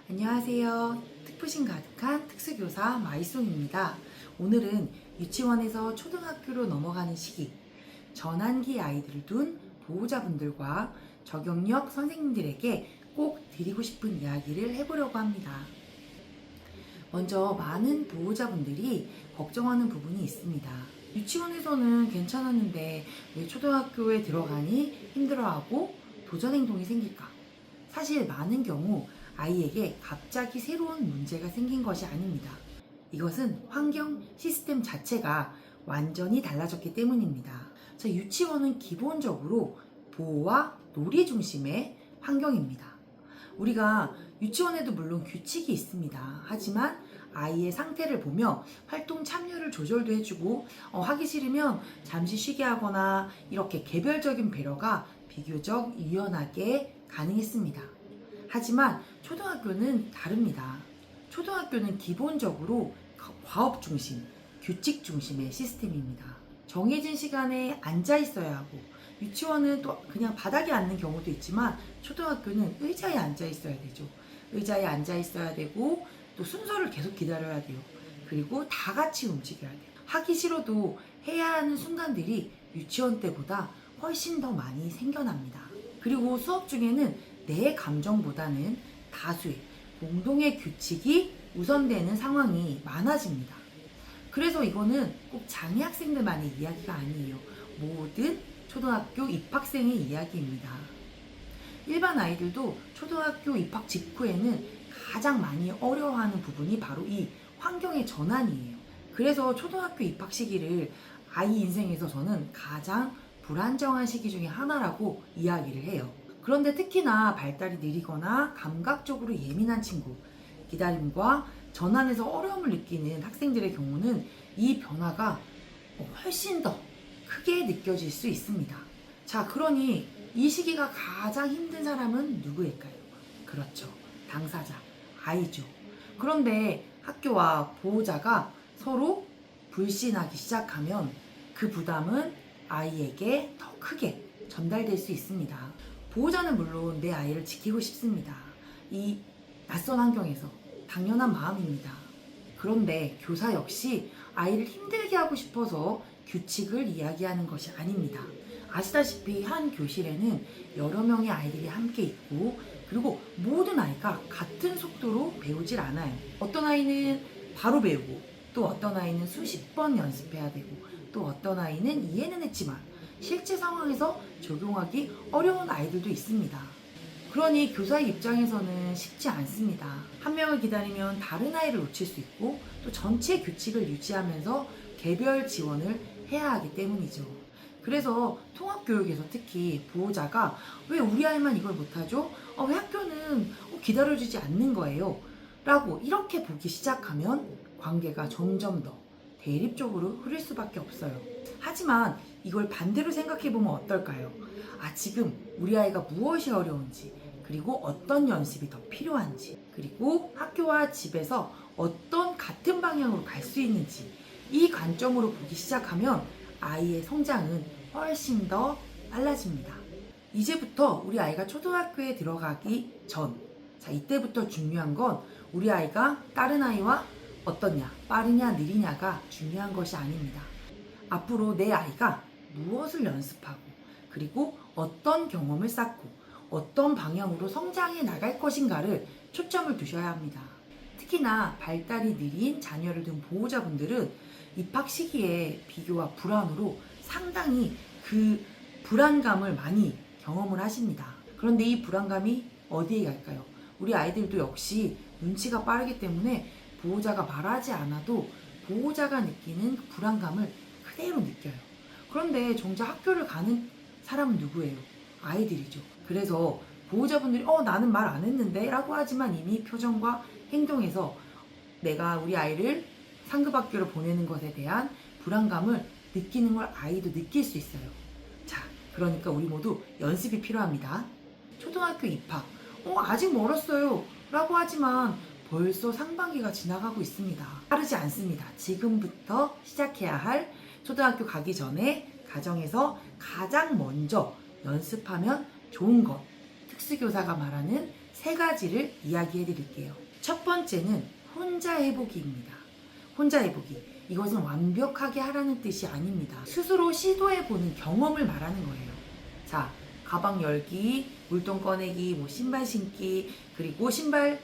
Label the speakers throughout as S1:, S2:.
S1: 안녕하세요. 특푸심 가득한 특수교사 마이송입니다. 오늘은 유치원에서 초등학교로 넘어가는 시기, 전환기 아이들을 둔 보호자분들과 적용력 선생님들에게 꼭 드리고 싶은 이야기를 해보려고 합니다. 먼저 많은 보호자분들이 걱정하는 부분이 있습니다. 유치원에서는 괜찮았는데 왜 초등학교에 들어가니 힘들어하고 도전 행동이 생길까? 사실 많은 경우 아이에게 갑자기 새로운 문제가 생긴 것이 아닙니다. 이것은 환경 시스템 자체가 완전히 달라졌기 때문입니다. 유치원은 기본적으로 보호와 놀이 중심의 환경입니다. 우리가 유치원에도 물론 규칙이 있습니다. 하지만 아이의 상태를 보며 활동 참여를 조절도 해주고 하기 싫으면 잠시 쉬게 하거나 이렇게 개별적인 배려가 비교적 유연하게 가능했습니다. 하지만 초등학교는 다릅니다. 초등학교는 기본적으로 과업 중심, 규칙 중심의 시스템입니다. 정해진 시간에 앉아 있어야 하고, 유치원은 또 그냥 바닥에 앉는 경우도 있지만 초등학교는 의자에 앉아 있어야 되죠. 의자에 앉아 있어야 되고 또 순서를 계속 기다려야 돼요. 그리고 다 같이 움직여야 돼요. 하기 싫어도 해야 하는 순간들이 유치원 때보다 훨씬 더 많이 생겨납니다. 그리고 수업 중에는 내 감정보다는 다수의 공동의 규칙이 우선되는 상황이 많아집니다. 그래서 이거는 꼭 장애 학생들만의 이야기가 아니에요. 모든 초등학교 입학생의 이야기입니다. 일반 아이들도 초등학교 입학 직후에는 가장 많이 어려워하는 부분이 바로 이 환경의 전환이에요. 그래서 초등학교 입학 시기를 아이 인생에서 저는 가장 불안정한 시기 중에 하나라고 이야기를 해요. 그런데 특히나 발달이 느리거나 감각적으로 예민한 친구, 기다림과 전환에서 어려움을 느끼는 학생들의 경우는 이 변화가 훨씬 더 크게 느껴질 수 있습니다. 그러니 이 시기가 가장 힘든 사람은 누구일까요? 그렇죠. 당사자, 아이죠. 그런데 학교와 보호자가 서로 불신하기 시작하면 그 부담은 아이에게 더 크게 전달될 수 있습니다. 보호자는 물론 내 아이를 지키고 싶습니다. 이 낯선 환경에서 당연한 마음입니다. 그런데 교사 역시 아이를 힘들게 하고 싶어서 규칙을 이야기하는 것이 아닙니다. 아시다시피 한 교실에는 여러 명의 아이들이 함께 있고, 그리고 모든 아이가 같은 속도로 배우질 않아요. 어떤 아이는 바로 배우고, 또 어떤 아이는 수십 번 연습해야 되고, 또 어떤 아이는 이해는 했지만 실제 상황에서 적용하기 어려운 아이들도 있습니다. 그러니 교사의 입장에서는 쉽지 않습니다. 한 명을 기다리면 다른 아이를 놓칠 수 있고, 또 전체 규칙을 유지하면서 개별 지원을 해야 하기 때문이죠. 그래서 통합교육에서 특히 보호자가 왜 우리 아이만 이걸 못하죠? 왜 학교는 기다려주지 않는 거예요? 라고 이렇게 보기 시작하면 관계가 점점 더 대립적으로 흐를 수밖에 없어요. 하지만 이걸 반대로 생각해보면 어떨까요? 지금 우리 아이가 무엇이 어려운지, 그리고 어떤 연습이 더 필요한지, 그리고 학교와 집에서 어떤 같은 방향으로 갈 수 있는지, 이 관점으로 보기 시작하면 아이의 성장은 훨씬 더 빨라집니다. 이제부터 우리 아이가 초등학교에 들어가기 전, 이때부터 중요한 건 우리 아이가 다른 아이와 어떻냐, 빠르냐, 느리냐가 중요한 것이 아닙니다. 앞으로 내 아이가 무엇을 연습하고, 그리고 어떤 경험을 쌓고, 어떤 방향으로 성장해 나갈 것인가를 초점을 두셔야 합니다. 특히나 발달이 느린 자녀를 둔 보호자분들은 입학 시기에 비교와 불안으로 상당히 그 불안감을 많이 경험을 하십니다. 그런데 이 불안감이 어디에 갈까요? 우리 아이들도 역시 눈치가 빠르기 때문에 보호자가 말하지 않아도 보호자가 느끼는 그 불안감을 그대로 느껴요. 그런데 정작 학교를 가는 사람은 누구예요? 아이들이죠. 그래서 보호자분들이 나는 말 안 했는데 라고 하지만 이미 표정과 행동에서 내가 우리 아이를 상급학교로 보내는 것에 대한 불안감을 느끼는 걸 아이도 느낄 수 있어요. 그러니까 우리 모두 연습이 필요합니다. 초등학교 입학, 아직 멀었어요 라고 하지만 벌써 상반기가 지나가고 있습니다. 빠르지 않습니다. 지금부터 시작해야 할 초등학교 가기 전에 가정에서 가장 먼저 연습하면 좋은 것, 특수교사가 말하는 세 가지를 이야기해 드릴게요. 첫 번째는 혼자 해보기입니다. 혼자 해보기. 이것은 완벽하게 하라는 뜻이 아닙니다. 스스로 시도해보는 경험을 말하는 거예요. 자, 가방 열기, 물통 꺼내기, 뭐 신발 신기, 그리고 신발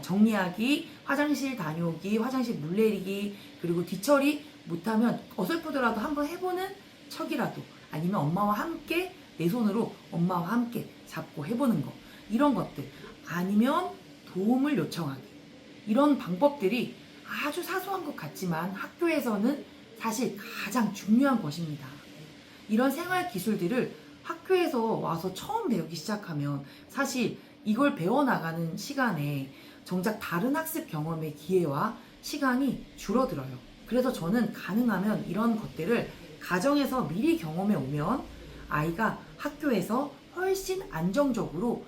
S1: 정리하기, 화장실 다녀오기, 화장실 물 내리기, 그리고 뒤처리 못하면 어설프더라도 한번 해보는 척이라도, 아니면 엄마와 함께 내 손으로 엄마와 함께 잡고 해보는 거, 이런 것들, 아니면 도움을 요청하기, 이런 방법들이 아주 사소한 것 같지만 학교에서는 사실 가장 중요한 것입니다. 이런 생활 기술들을 학교에서 와서 처음 배우기 시작하면 사실 이걸 배워나가는 시간에 정작 다른 학습 경험의 기회와 시간이 줄어들어요. 그래서 저는 가능하면 이런 것들을 가정에서 미리 경험해 오면 아이가 학교에서 훨씬 안정적으로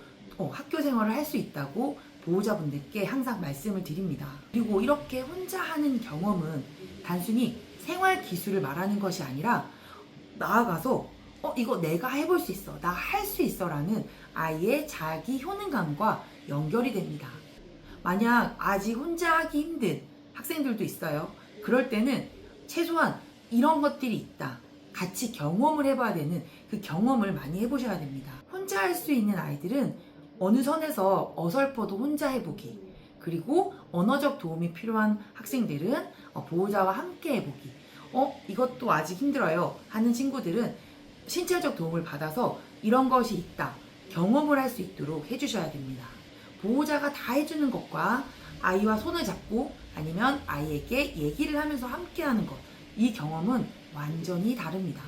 S1: 학교 생활을 할 수 있다고 보호자분들께 항상 말씀을 드립니다. 그리고 이렇게 혼자 하는 경험은 단순히 생활 기술을 말하는 것이 아니라 나아가서 이거 내가 해볼 수 있어, 나 할 수 있어 라는 아이의 자기 효능감과 연결이 됩니다. 만약 아직 혼자 하기 힘든 학생들도 있어요. 그럴 때는 최소한 이런 것들이 있다, 같이 경험을 해봐야 되는 그 경험을 많이 해보셔야 됩니다. 혼자 할 수 있는 아이들은 어느 선에서 어설퍼도 혼자 해보기, 그리고 언어적 도움이 필요한 학생들은 보호자와 함께 해보기, 이것도 아직 힘들어요 하는 친구들은 신체적 도움을 받아서 이런 것이 있다, 경험을 할 수 있도록 해주셔야 됩니다. 보호자가 다 해주는 것과 아이와 손을 잡고 아니면 아이에게 얘기를 하면서 함께 하는 것, 이 경험은 완전히 다릅니다.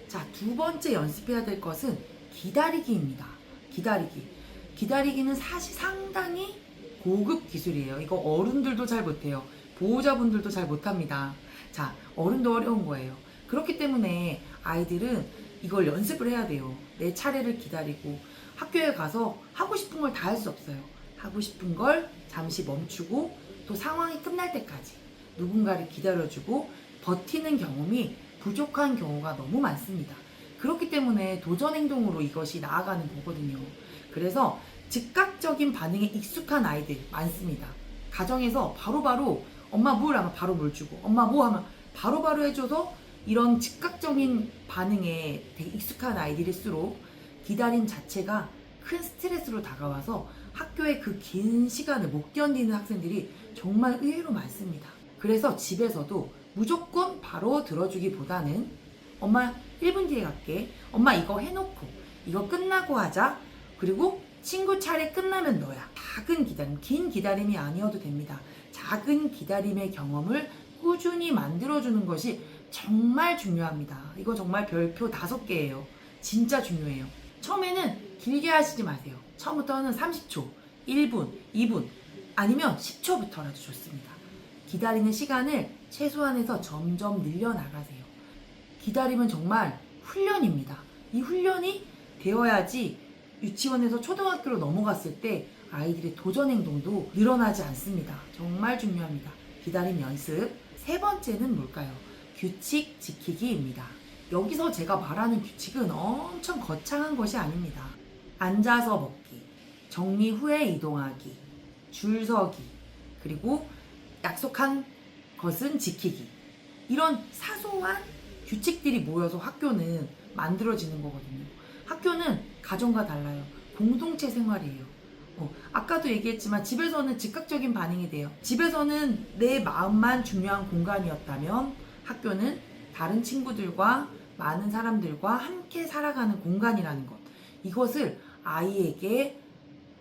S1: 자, 두 번째 연습해야 될 것은 기다리기입니다. 기다리기는 사실 상당히 고급 기술이에요. 이거 어른들도 잘 못해요. 보호자분들도 잘 못합니다. 자, 어른도 어려운 거예요. 그렇기 때문에 아이들은 이걸 연습을 해야 돼요. 내 차례를 기다리고, 학교에 가서 하고 싶은 걸 다 할 수 없어요. 하고 싶은 걸 잠시 멈추고 또 상황이 끝날 때까지 누군가를 기다려주고 버티는 경험이 부족한 경우가 너무 많습니다. 그렇기 때문에 도전 행동으로 이것이 나아가는 거거든요. 그래서 즉각적인 반응에 익숙한 아이들 많습니다. 가정에서 바로바로 엄마 물 하면 바로 물 주고, 엄마 뭐 하면 바로바로 해줘서 이런 즉각적인 반응에 되게 익숙한 아이들일수록 기다림 자체가 큰 스트레스로 다가와서 학교에 그 긴 시간을 못 견디는 학생들이 정말 의외로 많습니다. 그래서 집에서도 무조건 바로 들어주기보다는 엄마 1분 뒤에 갈게, 엄마 이거 해놓고 이거 끝나고 하자, 그리고 친구 차례 끝나면 너야. 작은 기다림, 긴 기다림이 아니어도 됩니다. 작은 기다림의 경험을 꾸준히 만들어주는 것이 정말 중요합니다. 이거 정말 별표 5개예요. 진짜 중요해요. 처음에는 길게 하시지 마세요. 처음부터는 30초, 1분, 2분, 아니면 10초부터라도 좋습니다. 기다리는 시간을 최소한해서 점점 늘려나가세요. 기다림은 정말 훈련입니다. 이 훈련이 되어야지 유치원에서 초등학교로 넘어갔을 때 아이들의 도전 행동도 늘어나지 않습니다. 정말 중요합니다. 기다림 연습. 세 번째는 뭘까요? 규칙 지키기입니다. 여기서 제가 말하는 규칙은 엄청 거창한 것이 아닙니다. 앉아서 먹기, 정리 후에 이동하기, 줄 서기, 그리고 약속한 것은 지키기. 이런 사소한 규칙들이 모여서 학교는 만들어지는 거거든요. 학교는 가정과 달라요. 공동체 생활이에요. 아까도 얘기했지만 집에서는 즉각적인 반응이 돼요. 집에서는 내 마음만 중요한 공간이었다면 학교는 다른 친구들과 많은 사람들과 함께 살아가는 공간이라는 것. 이것을 아이에게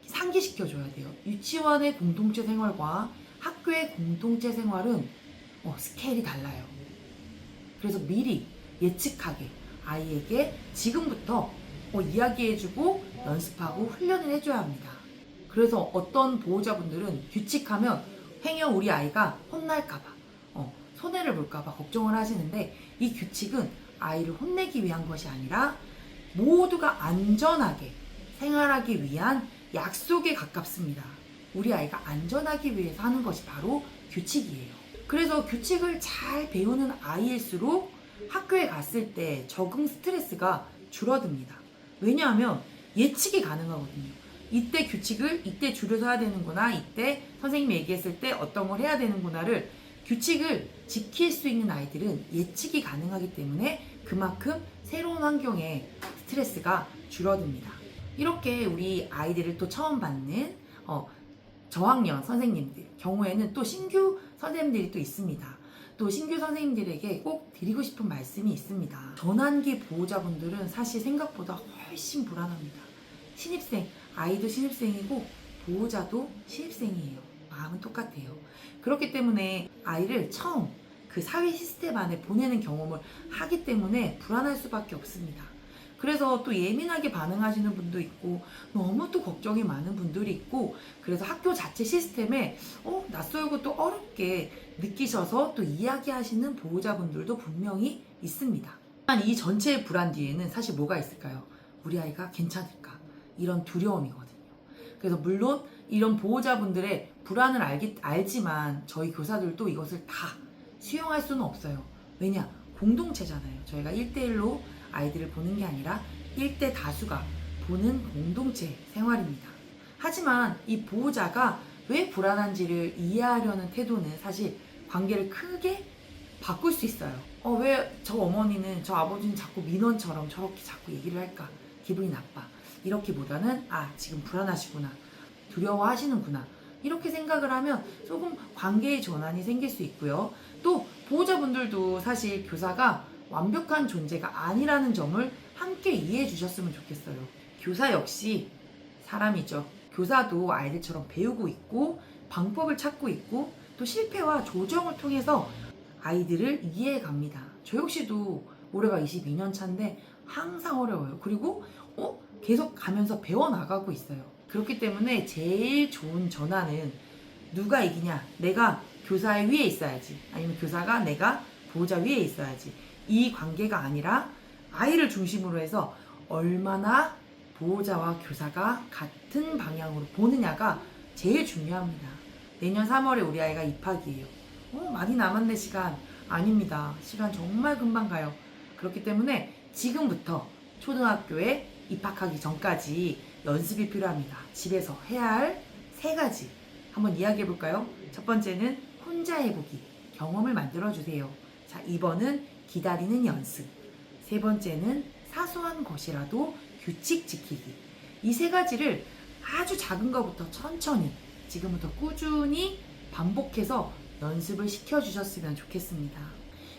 S1: 상기시켜줘야 돼요. 유치원의 공동체 생활과 학교의 공동체 생활은 스케일이 달라요. 그래서 미리 예측하게 아이에게 지금부터 이야기해주고 연습하고 훈련을 해줘야 합니다. 그래서 어떤 보호자분들은 규칙하면 행여 우리 아이가 혼날까봐, 손해를 볼까봐 걱정을 하시는데, 이 규칙은 아이를 혼내기 위한 것이 아니라 모두가 안전하게 생활하기 위한 약속에 가깝습니다. 우리 아이가 안전하기 위해서 하는 것이 바로 규칙이에요. 그래서 규칙을 잘 배우는 아이일수록 학교에 갔을 때 적응 스트레스가 줄어듭니다. 왜냐하면 예측이 가능하거든요. 이때 규칙을 이때 줄을 서야 되는구나, 이때 선생님이 얘기했을 때 어떤 걸 해야 되는구나를 규칙을 지킬 수 있는 아이들은 예측이 가능하기 때문에 그만큼 새로운 환경에 스트레스가 줄어듭니다. 이렇게 우리 아이들을 또 처음 받는 저학년 선생님들 경우에는 또 신규 선생님들이 또 있습니다. 또 신규 선생님들에게 꼭 드리고 싶은 말씀이 있습니다. 전환기 보호자분들은 사실 생각보다 훨씬 불안합니다. 신입생, 아이도 신입생이고 보호자도 신입생이에요. 마음은 똑같아요. 그렇기 때문에 아이를 처음 그 사회 시스템 안에 보내는 경험을 하기 때문에 불안할 수밖에 없습니다. 그래서 또 예민하게 반응하시는 분도 있고 너무 또 걱정이 많은 분들이 있고 그래서 학교 자체 시스템에 낯설고 또 어렵게 느끼셔서 또 이야기하시는 보호자분들도 분명히 있습니다. 이 전체의 불안 뒤에는 사실 뭐가 있을까요? 우리 아이가 괜찮을까? 이런 두려움이거든요. 그래서 물론 이런 보호자분들의 불안을 알지만 저희 교사들도 이것을 다 수용할 수는 없어요. 왜냐? 공동체잖아요. 저희가 1대1로 아이들을 보는 게 아니라 1대 다수가 보는 공동체 생활입니다. 하지만 이 보호자가 왜 불안한지를 이해하려는 태도는 사실 관계를 크게 바꿀 수 있어요. 왜 저 어머니는 저 아버지는 자꾸 민원처럼 저렇게 자꾸 얘기를 할까? 기분이 나빠. 이렇게보다는 지금 불안하시구나. 두려워하시는구나. 이렇게 생각을 하면 조금 관계의 전환이 생길 수 있고요. 또 보호자분들도 사실 교사가 완벽한 존재가 아니라는 점을 함께 이해해 주셨으면 좋겠어요. 교사 역시 사람이죠. 교사도 아이들처럼 배우고 있고 방법을 찾고 있고 또 실패와 조정을 통해서 아이들을 이해해 갑니다. 저 역시도 올해가 22년 차인데 항상 어려워요. 그리고 계속 가면서 배워나가고 있어요. 그렇기 때문에 제일 좋은 전환은 누가 이기냐? 내가 교사의 위에 있어야지. 아니면 교사가 내가 보호자 위에 있어야지. 이 관계가 아니라 아이를 중심으로 해서 얼마나 보호자와 교사가 같은 방향으로 보느냐가 제일 중요합니다. 내년 3월에 우리 아이가 입학이에요. 많이 남았네 시간. 아닙니다. 시간 정말 금방 가요. 그렇기 때문에 지금부터 초등학교에 입학하기 전까지 연습이 필요합니다. 집에서 해야 할 3가지 한번 이야기해 볼까요? 첫 번째는 혼자 해보기, 경험을 만들어 주세요. 자, 2번은 기다리는 연습. 3번째는 사소한 것이라도 규칙 지키기. 이 3가지를 아주 작은 것부터 천천히 지금부터 꾸준히 반복해서 연습을 시켜주셨으면 좋겠습니다.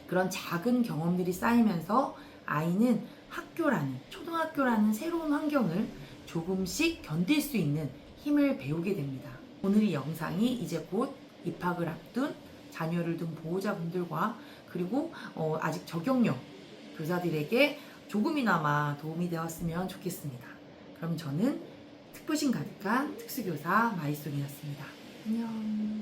S1: 그런 작은 경험들이 쌓이면서 아이는 학교라는, 초등학교라는 새로운 환경을 조금씩 견딜 수 있는 힘을 배우게 됩니다. 오늘 이 영상이 이제 곧 입학을 앞둔 자녀를 둔 보호자분들과 그리고 아직 적용용 교사들에게 조금이나마 도움이 되었으면 좋겠습니다. 그럼 저는 특부심 가득한 특수교사 마이송이었습니다. 안녕.